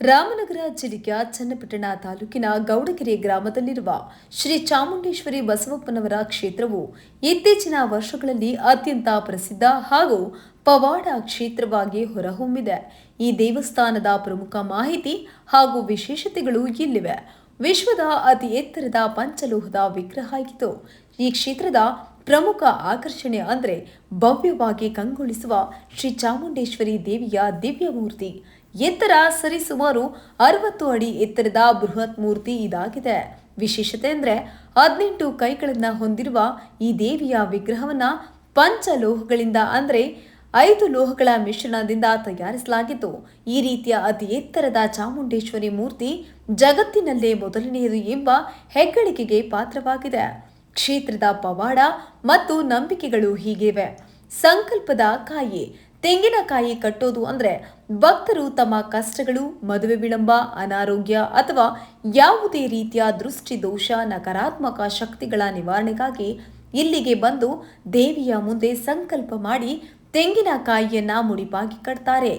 ರಾಮನಗರ ಜಿಲ್ಲೆಯ ಚನ್ನಪಟ್ಟಣ ತಾಲೂಕಿನ ಗೌಡಗೆರೆ ಗ್ರಾಮದಲ್ಲಿರುವ ಶ್ರೀ ಚಾಮುಂಡೇಶ್ವರಿ ಬಸವಪ್ಪನವರ ಕ್ಷೇತ್ರವು ಇತ್ತೀಚಿನ ವರ್ಷಗಳಲ್ಲಿ ಅತ್ಯಂತ ಪ್ರಸಿದ್ಧ ಹಾಗೂ ಪವಾಡ ಕ್ಷೇತ್ರವಾಗಿ ಹೊರಹೊಮ್ಮಿದೆ. ಈ ದೇವಸ್ಥಾನದ ಪ್ರಮುಖ ಮಾಹಿತಿ ಹಾಗೂ ವಿಶೇಷತೆಗಳು ಇಲ್ಲಿವೆ. ವಿಶ್ವದ ಅತಿ ಎತ್ತರದ ಪಂಚಲೋಹದ ವಿಗ್ರಹ ಇದು. ಈ ಕ್ಷೇತ್ರದ ಪ್ರಮುಖ ಆಕರ್ಷಣೆ ಅಂದರೆ ಭವ್ಯವಾಗಿ ಕಂಗೊಳಿಸುವ ಶ್ರೀ ಚಾಮುಂಡೇಶ್ವರಿ ದೇವಿಯ ದಿವ್ಯ ಮೂರ್ತಿ. ಎತ್ತರ ಸರಿಸುಮಾರು 60 ಅಡಿ ಎತ್ತರದ ಬೃಹತ್ ಮೂರ್ತಿ ಇದಾಗಿದೆ. ವಿಶೇಷತೆ ಅಂದರೆ 18 ಕೈಗಳನ್ನು ಹೊಂದಿರುವ ಈ ದೇವಿಯ ವಿಗ್ರಹವನ್ನ ಪಂಚಲೋಹಗಳಿಂದ ಅಂದರೆ 5 ಲೋಹಗಳ ಮಿಶ್ರಣದಿಂದ ತಯಾರಿಸಲಾಗಿದ್ದು, ಈ ರೀತಿಯ ಅತಿ ಎತ್ತರದ ಚಾಮುಂಡೇಶ್ವರಿ ಮೂರ್ತಿ ಜಗತ್ತಿನಲ್ಲೇ ಮೊದಲನೆಯದು ಎಂಬ ಹೆಗ್ಗಳಿಕೆಗೆ ಪಾತ್ರವಾಗಿದೆ. ಕ್ಷೇತ್ರದ ಪವಾಡ ಮತ್ತು ನಂಬಿಕೆಗಳು ಹೀಗಿವೆ. ಸಂಕಲ್ಪದ ಕಾಯಿ. ತೆಂಗಿನಕಾಯಿ ಕಟ್ಟೋದು ಅಂದ್ರೆ ಭಕ್ತರು ತಮ್ಮ ಕಷ್ಟಗಳು, ಮದುವೆ ವಿಳಂಬ, ಅನಾರೋಗ್ಯ ಅಥವಾ ಯಾವುದೇ ರೀತಿಯ ದೃಷ್ಟಿ ದೋಷ, ನಕಾರಾತ್ಮಕ ಶಕ್ತಿಗಳ ನಿವಾರಣೆಗಾಗಿ ಇಲ್ಲಿಗೆ ಬಂದು ದೇವಿಯ ಮುಂದೆ ಸಂಕಲ್ಪ ಮಾಡಿ ತೆಂಗಿನಕಾಯಿಯನ್ನ ಮುಡಿಪಾಗಿ ಕಟ್ತಾರೆ.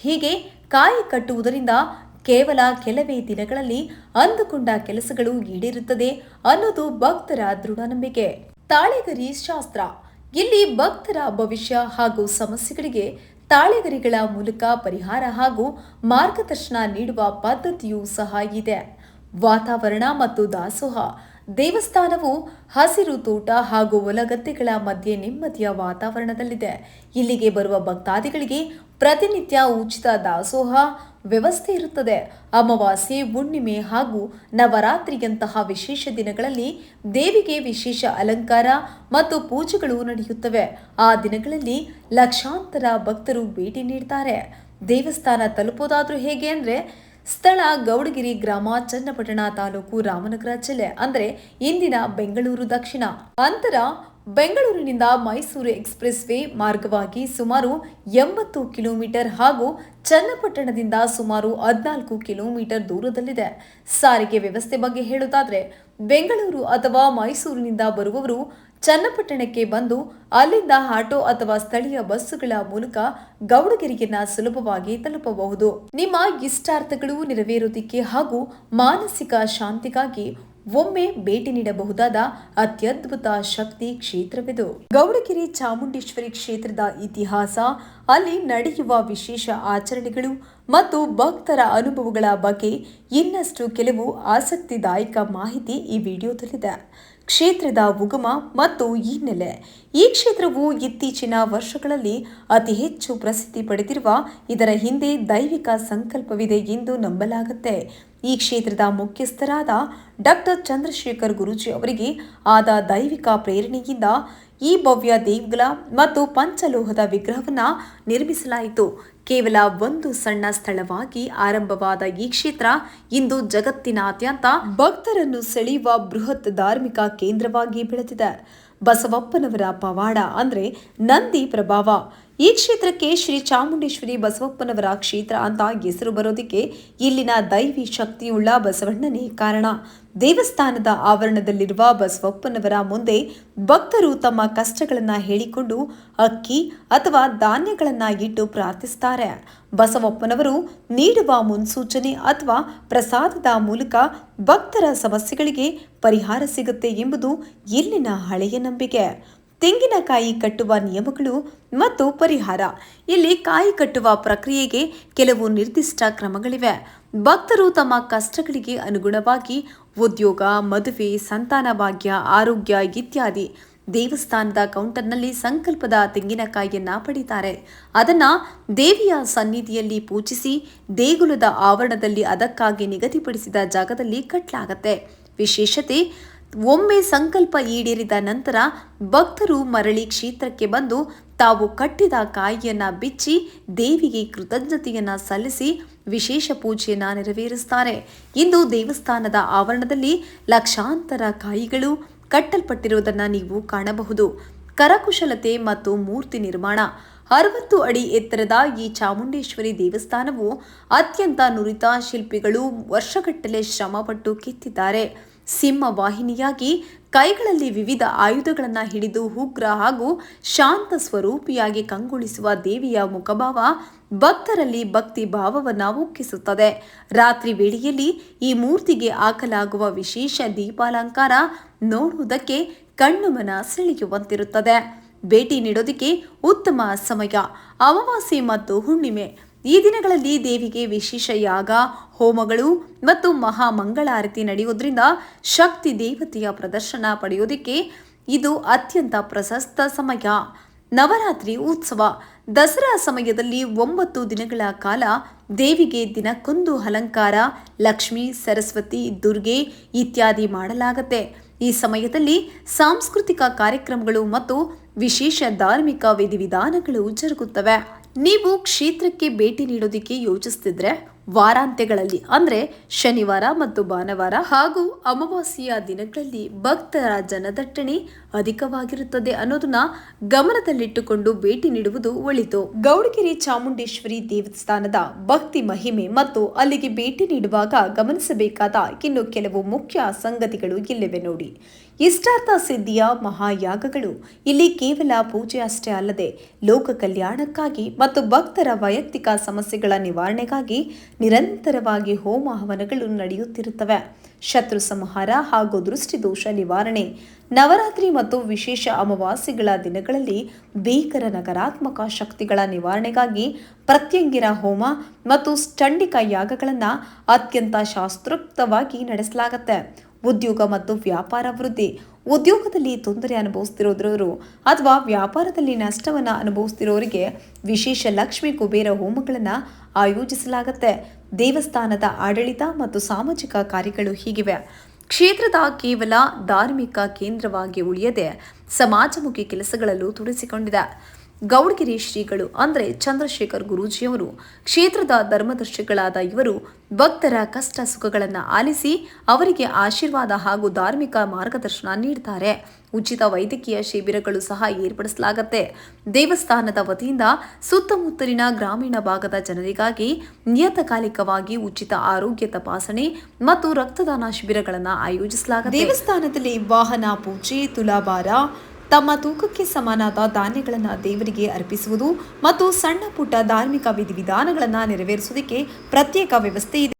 ಹೀಗೆ ಕಾಯಿ ಕಟ್ಟುವುದರಿಂದ ಕೇವಲ ಕೆಲವೇ ದಿನಗಳಲ್ಲಿ ಅಂದುಕೊಂಡ ಕೆಲಸಗಳು ಈಡೇರುತ್ತದೆ ಅನ್ನೋದು ಭಕ್ತರ ದೃಢ ನಂಬಿಕೆ. ತಾಳೆಗರಿ ಶಾಸ್ತ್ರ. ಇಲ್ಲಿ ಭಕ್ತರ ಭವಿಷ್ಯ ಹಾಗೂ ಸಮಸ್ಯೆಗಳಿಗೆ ತಾಳೆಗರಿಗಳ ಮೂಲಕ ಪರಿಹಾರ ಹಾಗೂ ಮಾರ್ಗದರ್ಶನ ನೀಡುವ ಪದ್ಧತಿಯೂ ಸಹ ಇದೆ. ವಾತಾವರಣ ಮತ್ತು ದಾಸೋಹ. ದೇವಸ್ಥಾನವು ಹಸಿರು ತೋಟ ಹಾಗೂ ಹೊಲಗದ್ದೆಗಳ ಮಧ್ಯೆ ನೆಮ್ಮದಿಯ ವಾತಾವರಣದಲ್ಲಿದೆ. ಇಲ್ಲಿಗೆ ಬರುವ ಭಕ್ತಾದಿಗಳಿಗೆ ಪ್ರತಿನಿತ್ಯ ಉಚಿತ ದಾಸೋಹ ವ್ಯವಸ್ಥೆ ಇರುತ್ತದೆ. ಅಮಾವಾಸ್ಯೆ, ಹುಣ್ಣಿಮೆ ಹಾಗೂ ನವರಾತ್ರಿಯಂತಹ ವಿಶೇಷ ದಿನಗಳಲ್ಲಿ ದೇವಿಗೆ ವಿಶೇಷ ಅಲಂಕಾರ ಮತ್ತು ಪೂಜೆಗಳು ನಡೆಯುತ್ತವೆ. ಆ ದಿನಗಳಲ್ಲಿ ಲಕ್ಷಾಂತರ ಭಕ್ತರು ಭೇಟಿ ನೀಡ್ತಾರೆ. ದೇವಸ್ಥಾನ ತಲುಪೋದಾದ್ರೂ ಹೇಗೆ ಅಂದರೆ, ಸ್ಥಳ ಗೌಡಗೆರೆ ಗ್ರಾಮ, ಚನ್ನಪಟ್ಟಣ ತಾಲೂಕು, ರಾಮನಗರ ಜಿಲ್ಲೆ ಅಂದರೆ ಇಂದಿನ ಬೆಂಗಳೂರು ದಕ್ಷಿಣ. ಅಂತರ ಬೆಂಗಳೂರಿನಿಂದ ಮೈಸೂರು ಎಕ್ಸ್‌ಪ್ರೆಸ್ ವೇ ಮಾರ್ಗವಾಗಿ ಸುಮಾರು 80 ಕಿಲೋಮೀಟರ್ ಹಾಗೂ ಚನ್ನಪಟ್ಟಣದಿಂದ ಸುಮಾರು 14 ಕಿಲೋಮೀಟರ್ ದೂರದಲ್ಲಿದೆ. ಸಾರಿಗೆ ವ್ಯವಸ್ಥೆ ಬಗ್ಗೆ ಹೇಳುವುದಾದ್ರೆ, ಬೆಂಗಳೂರು ಅಥವಾ ಮೈಸೂರಿನಿಂದ ಬರುವವರು ಚನ್ನಪಟ್ಟಣಕ್ಕೆ ಬಂದು ಅಲ್ಲಿಂದ ಆಟೋ ಅಥವಾ ಸ್ಥಳೀಯ ಬಸ್ಸುಗಳ ಮೂಲಕ ಗೌಡಗೆರೆಯನ್ನ ಸುಲಭವಾಗಿ ತಲುಪಬಹುದು. ನಿಮ್ಮ ಇಷ್ಟಾರ್ಥಗಳು ನೆರವೇರೋದಕ್ಕೆ ಹಾಗೂ ಮಾನಸಿಕ ಶಾಂತಿಗಾಗಿ ಒಮ್ಮೆ ಭೇಟಿ ನೀಡಬಹುದಾದ ಅತ್ಯದ್ಭುತ ಶಕ್ತಿ ಕ್ಷೇತ್ರವಿದು. ಗೌಡಗೆರೆ ಚಾಮುಂಡೇಶ್ವರಿ ಕ್ಷೇತ್ರದ ಇತಿಹಾಸ, ಅಲ್ಲಿ ನಡೆಯುವ ವಿಶೇಷ ಆಚರಣೆಗಳು ಮತ್ತು ಭಕ್ತರ ಅನುಭವಗಳ ಬಗ್ಗೆ ಇನ್ನಷ್ಟು ಕೆಲವು ಆಸಕ್ತಿದಾಯಕ ಮಾಹಿತಿ ಈ ವಿಡಿಯೋದಲ್ಲಿದೆ. ಕ್ಷೇತ್ರದ ಉಗಮ ಮತ್ತು ಹಿನ್ನೆಲೆ. ಈ ಕ್ಷೇತ್ರವು ಇತ್ತೀಚಿನ ವರ್ಷಗಳಲ್ಲಿ ಅತಿ ಹೆಚ್ಚು ಪ್ರಸಿದ್ಧಿ ಪಡೆದಿರುವ ಇದರ ಹಿಂದೆ ದೈವಿಕ ಸಂಕಲ್ಪವಿದೆ ಎಂದು ನಂಬಲಾಗುತ್ತೆ. ಈ ಕ್ಷೇತ್ರದ ಮುಖ್ಯಸ್ಥರಾದ ಡಾಕ್ಟರ್ ಚಂದ್ರಶೇಖರ್ ಗುರೂಜಿ ಅವರಿಗೆ ಆದ ದೈವಿಕ ಪ್ರೇರಣೆಯಿಂದ ಈ ಭವ್ಯ ದೇಗುಲ ಮತ್ತು ಪಂಚಲೋಹದ ವಿಗ್ರಹವನ್ನು ನಿರ್ಮಿಸಲಾಯಿತು. ಕೇವಲ ಒಂದು ಸಣ್ಣ ಸ್ಥಳವಾಗಿ ಆರಂಭವಾದ ಈ ಕ್ಷೇತ್ರ ಇಂದು ಜಗತ್ತಿನಾದ್ಯಂತ ಭಕ್ತರನ್ನು ಸೆಳೆಯುವ ಬೃಹತ್ ಧಾರ್ಮಿಕ ಕೇಂದ್ರವಾಗಿ ಬೆಳೆದಿದೆ. ಬಸವಪ್ಪನವರ ಪವಾಡ ಅಂದ್ರೆ ನಂದಿ ಪ್ರಭಾವ. ಈ ಕ್ಷೇತ್ರಕ್ಕೆ ಶ್ರೀ ಚಾಮುಂಡೇಶ್ವರಿ ಬಸವಪ್ಪನವರ ಕ್ಷೇತ್ರ ಅಂತ ಹೆಸರು ಬರೋದಕ್ಕೆ ಇಲ್ಲಿನ ದೈವಿ ಶಕ್ತಿಯುಳ್ಳ ಬಸವಣ್ಣನೇ ಕಾರಣ. ದೇವಸ್ಥಾನದ ಆವರಣದಲ್ಲಿರುವ ಬಸವಪ್ಪನವರ ಮುಂದೆ ಭಕ್ತರು ತಮ್ಮ ಕಷ್ಟಗಳನ್ನ ಹೇಳಿಕೊಂಡು ಅಕ್ಕಿ ಅಥವಾ ಧಾನ್ಯಗಳನ್ನ ಇಟ್ಟು ಪ್ರಾರ್ಥಿಸುತ್ತಾರೆ. ಬಸವಪ್ಪನವರು ನೀಡುವ ಮುನ್ಸೂಚನೆ ಅಥವಾ ಪ್ರಸಾದದ ಮೂಲಕ ಭಕ್ತರ ಸಮಸ್ಯೆಗಳಿಗೆ ಪರಿಹಾರ ಸಿಗುತ್ತೆ ಎಂಬುದು ಇಲ್ಲಿನ ಹಳೆಯ ನಂಬಿಕೆ. ತೆಂಗಿನಕಾಯಿ ಕಟ್ಟುವ ನಿಯಮಗಳು ಮತ್ತು ಪರಿಹಾರ. ಇಲ್ಲಿ ಕಾಯಿ ಕಟ್ಟುವ ಪ್ರಕ್ರಿಯೆಗೆ ಕೆಲವು ನಿರ್ದಿಷ್ಟ ಕ್ರಮಗಳಿವೆ. ಭಕ್ತರು ತಮ್ಮ ಕಷ್ಟಗಳಿಗೆ ಅನುಗುಣವಾಗಿ ಉದ್ಯೋಗ, ಮದುವೆ, ಸಂತಾನ ಭಾಗ್ಯ, ಆರೋಗ್ಯ ಇತ್ಯಾದಿ ದೇವಸ್ಥಾನದ ಕೌಂಟರ್ನಲ್ಲಿ ಸಂಕಲ್ಪದ ತೆಂಗಿನಕಾಯಿಯನ್ನ ಪಡೀತಾರೆ. ಅದನ್ನ ದೇವಿಯ ಸನ್ನಿಧಿಯಲ್ಲಿ ಪೂಜಿಸಿ ದೇಗುಲದ ಆವರಣದಲ್ಲಿ ಅದಕ್ಕಾಗಿ ನಿಗದಿಪಡಿಸಿದ ಜಾಗದಲ್ಲಿ ಕಟ್ಟಲಾಗತ್ತೆ. ವಿಶೇಷತೆ, ಒಮ್ಮೆ ಸಂಕಲ್ಪ ಈಡೇರಿದ ನಂತರ ಭಕ್ತರು ಮರಳಿ ಕ್ಷೇತ್ರಕ್ಕೆ ಬಂದು ತಾವು ಕಟ್ಟಿದ ಕಾಯಿಯನ್ನ ಬಿಚ್ಚಿ ದೇವಿಗೆ ಕೃತಜ್ಞತೆಯನ್ನ ಸಲ್ಲಿಸಿ ವಿಶೇಷ ಪೂಜೆಯನ್ನ ನೆರವೇರಿಸುತ್ತಾರೆ. ಇಂದು ದೇವಸ್ಥಾನದ ಆವರಣದಲ್ಲಿ ಲಕ್ಷಾಂತರ ಕಾಯಿಗಳು ಕಟ್ಟಲ್ಪಟ್ಟಿರುವುದನ್ನು ನೀವು ಕಾಣಬಹುದು. ಕರಕುಶಲತೆ ಮತ್ತು ಮೂರ್ತಿ ನಿರ್ಮಾಣ. 60 ಅಡಿ ಎತ್ತರದ ಈ ಚಾಮುಂಡೇಶ್ವರಿ ದೇವಸ್ಥಾನವು ಅತ್ಯಂತ ನುರಿತ ಶಿಲ್ಪಿಗಳು ವರ್ಷಗಟ್ಟಲೆ ಶ್ರಮಪಟ್ಟು ಕೆತ್ತಿದ್ದಾರೆ. ಸಿಂಹವಾಹಿನಿಯಾಗಿ ಕೈಗಳಲ್ಲಿ ವಿವಿಧ ಆಯುಧಗಳನ್ನು ಹಿಡಿದು ಉಗ್ರ ಹಾಗೂ ಶಾಂತ ಸ್ವರೂಪಿಯಾಗಿ ಕಂಗೊಳಿಸುವ ದೇವಿಯ ಮುಖಭಾವ ಭಕ್ತರಲ್ಲಿ ಭಕ್ತಿ ಭಾವವನ್ನು ಉಕ್ಕಿಸುತ್ತದೆ. ರಾತ್ರಿ ವೇಳೆಯಲ್ಲಿ ಈ ಮೂರ್ತಿಗೆ ಹಾಕಲಾಗುವ ವಿಶೇಷ ದೀಪಾಲಂಕಾರ ನೋಡುವುದಕ್ಕೆ ಕಣ್ಣುಮನ ಸೆಳೆಯುವಂತಿರುತ್ತದೆ. ಭೇಟಿ ನೀಡೋದಕ್ಕೆ ಉತ್ತಮ ಸಮಯ ಅಮಾವಾಸ್ಯೆ ಮತ್ತು ಹುಣ್ಣಿಮೆ. ಈ ದಿನಗಳಲ್ಲಿ ದೇವಿಗೆ ವಿಶೇಷ ಯಾಗ, ಹೋಮಗಳು ಮತ್ತು ಮಹಾ ಮಂಗಳಾರತಿ ನಡೆಯುವುದರಿಂದ ಶಕ್ತಿ ದೇವತೆಯ ಪ್ರದರ್ಶನ ಪಡೆಯುವುದಕ್ಕೆ ಇದು ಅತ್ಯಂತ ಪ್ರಶಸ್ತ ಸಮಯ. ನವರಾತ್ರಿ ಉತ್ಸವ. ದಸರಾ ಸಮಯದಲ್ಲಿ 9 ದಿನಗಳ ಕಾಲ ದೇವಿಗೆ ದಿನಕ್ಕೊಂದು ಅಲಂಕಾರ, ಲಕ್ಷ್ಮಿ, ಸರಸ್ವತಿ, ದುರ್ಗೆ ಇತ್ಯಾದಿ ಮಾಡಲಾಗುತ್ತೆ. ಈ ಸಮಯದಲ್ಲಿ ಸಾಂಸ್ಕೃತಿಕ ಕಾರ್ಯಕ್ರಮಗಳು ಮತ್ತು ವಿಶೇಷ ಧಾರ್ಮಿಕ ವಿಧಿವಿಧಾನಗಳು ಜರುಗುತ್ತವೆ. ನೀವು ಕ್ಷೇತ್ರಕ್ಕೆ ಭೇಟಿ ನೀಡೋದಕ್ಕೆ ಯೋಚಿಸ್ತಿದ್ರೆ ವಾರಾಂತ್ಯಗಳಲ್ಲಿ ಅಂದರೆ ಶನಿವಾರ ಮತ್ತು ಭಾನುವಾರ ಹಾಗೂ ಅಮಾವಾಸ್ಯೆಯ ದಿನಗಳಲ್ಲಿ ಭಕ್ತರ ಜನದಟ್ಟಣೆ ಅಧಿಕವಾಗಿರುತ್ತದೆ ಅನ್ನೋದನ್ನ ಗಮನದಲ್ಲಿಟ್ಟುಕೊಂಡು ಭೇಟಿ ನೀಡುವುದು ಒಳಿತು. ಗೌಡಗೆರೆ ಚಾಮುಂಡೇಶ್ವರಿ ದೇವಸ್ಥಾನದ ಭಕ್ತಿ ಮಹಿಮೆ ಮತ್ತು ಅಲ್ಲಿಗೆ ಭೇಟಿ ನೀಡುವಾಗ ಗಮನಿಸಬೇಕಾದ ಇನ್ನು ಕೆಲವು ಮುಖ್ಯ ಸಂಗತಿಗಳು ಇಲ್ಲಿವೆ ನೋಡಿ. ಇಷ್ಟಾರ್ಥ ಸಿದ್ಧಿಯ ಮಹಾಯಾಗಗಳು. ಇಲ್ಲಿ ಕೇವಲ ಪೂಜೆ ಅಷ್ಟೇ ಅಲ್ಲದೆ ಲೋಕ ಕಲ್ಯಾಣಕ್ಕಾಗಿ ಮತ್ತು ಭಕ್ತರ ವೈಯಕ್ತಿಕ ಸಮಸ್ಯೆಗಳ ನಿವಾರಣೆಗಾಗಿ ನಿರಂತರವಾಗಿ ಹೋಮ ಹವನಗಳು ನಡೆಯುತ್ತಿರುತ್ತವೆ. ಶತ್ರು ಸಂಹಾರ ಹಾಗೂ ದೃಷ್ಟಿದೋಷ ನಿವಾರಣೆ. ನವರಾತ್ರಿ ಮತ್ತು ವಿಶೇಷ ಅಮಾವಾಸ್ಯೆಗಳ ದಿನಗಳಲ್ಲಿ ಭೀಕರ ನಕಾರಾತ್ಮಕ ಶಕ್ತಿಗಳ ನಿವಾರಣೆಗಾಗಿ ಪ್ರತ್ಯಂಗಿರ ಹೋಮ ಮತ್ತು ಚಂಡಿಕ ಯಾಗಗಳನ್ನು ಅತ್ಯಂತ ಶಾಸ್ತ್ರೋಕ್ತವಾಗಿ ನಡೆಸಲಾಗುತ್ತೆ. ಉದ್ಯೋಗ ಮತ್ತು ವ್ಯಾಪಾರ ವೃದ್ಧಿ. ಉದ್ಯೋಗದಲ್ಲಿ ತೊಂದರೆ ಅನುಭವಿಸ್ತಿರೋದ್ರು ಅಥವಾ ವ್ಯಾಪಾರದಲ್ಲಿ ನಷ್ಟವನ್ನು ಅನುಭವಿಸ್ತಿರೋರಿಗೆ ವಿಶೇಷ ಲಕ್ಷ್ಮೀ ಕುಬೇರ ಹೋಮಗಳನ್ನು ಆಯೋಜಿಸಲಾಗುತ್ತೆ. ದೇವಸ್ಥಾನದ ಆಡಳಿತ ಮತ್ತು ಸಾಮಾಜಿಕ ಕಾರ್ಯಗಳು ಹೀಗಿವೆ. ಕ್ಷೇತ್ರದ ಕೇವಲ ಧಾರ್ಮಿಕ ಕೇಂದ್ರವಾಗಿ ಉಳಿಯದೆ ಸಮಾಜಮುಖಿ ಕೆಲಸಗಳಲ್ಲೂ ತೊಡಗಿಸಿಕೊಂಡಿದೆ. ಗೌಡಗೆರೆ ಶ್ರೀಗಳು ಅಂದರೆ ಚಂದ್ರಶೇಖರ್ ಗುರೂಜಿಯವರು ಕ್ಷೇತ್ರದ ಧರ್ಮದರ್ಶಿಗಳಾದ ಇವರು ಭಕ್ತರ ಕಷ್ಟ ಸುಖಗಳನ್ನು ಆಲಿಸಿ ಅವರಿಗೆ ಆಶೀರ್ವಾದ ಹಾಗೂ ಧಾರ್ಮಿಕ ಮಾರ್ಗದರ್ಶನ ನೀಡುತ್ತಾರೆ. ಉಚಿತ ವೈದ್ಯಕೀಯ ಶಿಬಿರಗಳು ಸಹ ಏರ್ಪಡಿಸಲಾಗುತ್ತೆ. ದೇವಸ್ಥಾನದ ವತಿಯಿಂದ ಸುತ್ತಮುತ್ತಲಿನ ಗ್ರಾಮೀಣ ಭಾಗದ ಜನರಿಗಾಗಿ ನಿಯತಕಾಲಿಕವಾಗಿ ಉಚಿತ ಆರೋಗ್ಯ ತಪಾಸಣೆ ಮತ್ತು ರಕ್ತದಾನ ಶಿಬಿರಗಳನ್ನು ಆಯೋಜಿಸಲಾಗುತ್ತೆ. ದೇವಸ್ಥಾನದಲ್ಲಿ ವಾಹನ ಪೂಜೆ, ತುಲಾಭಾರ, ತಮ್ಮ ತೂಕಕ್ಕೆ ಸಮನಾದ ಧಾನ್ಯಗಳನ್ನು ದೇವರಿಗೆ ಅರ್ಪಿಸುವುದು ಮತ್ತು ಸಣ್ಣ ಪುಟ್ಟ ಧಾರ್ಮಿಕ ವಿಧಿವಿಧಾನಗಳನ್ನು ನೆರವೇರಿಸುವುದಕ್ಕೆ ಪ್ರತ್ಯೇಕ ವ್ಯವಸ್ಥೆ ಇದೆ.